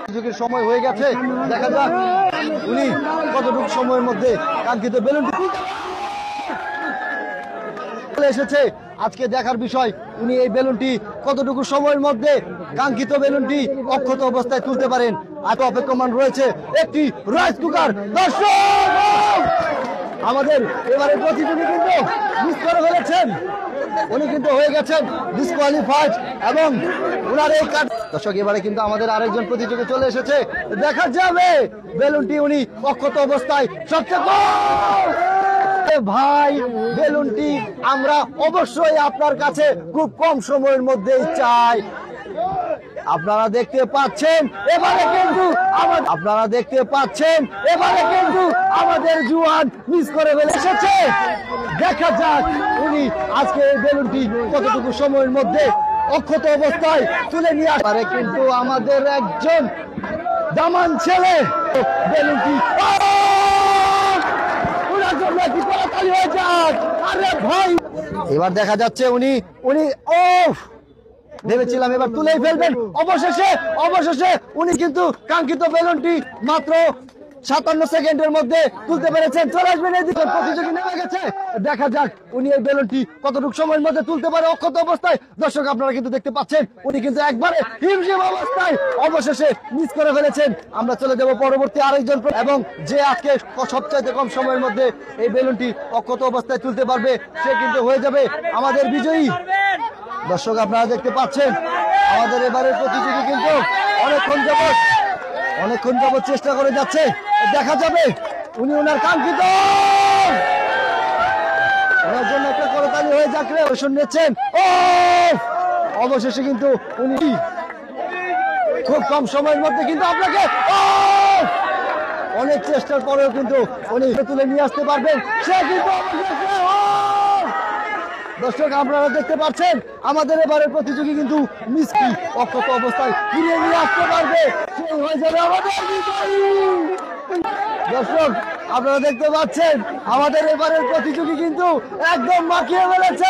সুযোগের সময় হয়ে গেছে, দেখা যাক উনি কতটুকু সময়ের মধ্যে কাঙ্ক্ষিত বেলুনটি এসেছে। আজকে দেখার বিষয় উনি এই বেলুনটি কতটুকু সময়ের মধ্যে কাঙ্ক্ষিত বেলুনটি অক্ষত অবস্থায় তুলতে পারেন। এত অপেক্ষমান রয়েছে একটি রাইস কুকার। দর্শক, আমাদের এবারে প্রতিযোগী কিন্তু মিস করে ফেলেছেন, উনি কিন্তু হয়ে গেছেন ডিসকোয়ালিফাইড এবং ওনার এই দর্শক এবারে কিন্তু আমাদের আরেকজন প্রতিযোগী চলে এসেছে, দেখা যাবে বেলুনটি উনি অক্ষত অবস্থায় সবচেয়ে ভাই বেলুনটি আমরা অবশ্যই আপনার কাছে খুব কম সময়ের মধ্যেই চাই। আপনারা দেখতে পাচ্ছেন এবারে কিন্তু আমাদের জুয়ান মিস করে ফেলে এসেছে। দেখা যাক উনি আজকে এই বেলুনটি কতটুকু সময়ের মধ্যে অক্ষত অবস্থায় তুলে নিয়ে আসবে। কিন্তু আমাদের একজন দামান ছেলে বেলুনটি এবার দেখা যাচ্ছে উনি ভেবেছিলাম এবার তুলেই ফেলবেন, অবশেষে উনি কিন্তু কাঙ্ক্ষিত বেলুনটি মাত্র 57 সেকেন্ডের মধ্যে তুলতে পেরেছেন। চলে আসবেন এদিকে, প্রতিযোগী নেমে গেছে, দেখা যাক উনি এই বেলুনটি কতটুকু সময়ের মধ্যে তুলতে পারে অক্ষত অবস্থায়। দর্শক আপনারা কিন্তু দেখতে পাচ্ছেন উনি কিন্তু একবারে হিমশিম অবস্থায় অবশেষে মিস করে ফেলেছেন। আমরা চলে যাব পরবর্তী আরেকজন, এবং যে আজকে সবচাইতে কম সময়ের মধ্যে এই বেলুনটি অক্ষত অবস্থায় তুলতে পারবে সে কিন্তু হয়ে যাবে আমাদের বিজয়ী। দর্শক আপনারা দেখতে পাচ্ছেন আমাদের এবারের প্রতিযোগী কিন্তু অনেকক্ষণ যাবত চেষ্টা করে যাচ্ছে, দেখা যাবে উনি ওনার কাঙ্ক্ষিত ওনার জন্য একটা করতালি হয়ে যাক রে নিচ্ছেন। অবশেষে কিন্তু উনি খুব কম সময়ের মধ্যে কিন্তু আপনাকে অনেক চেষ্টার পরেও কিন্তু উনি তুলে নিয়ে আসতে পারবেন, সে কিন্তু দর্শক আপনারা দেখতে পাচ্ছেন আমাদের এবারের প্রতিযোগী কিন্তু মিসকি অক্ষত অবস্থায় ফিরিয়ে নিয়ে আসতে পারবে, সেই হয়ে যাবে আমাদের বিজয়ী। দর্শক আপনারা দেখতে পাচ্ছেন আমাদের এবারের প্রতিযোগী কিন্তু একদম মাখিয়ে ফেলেছে।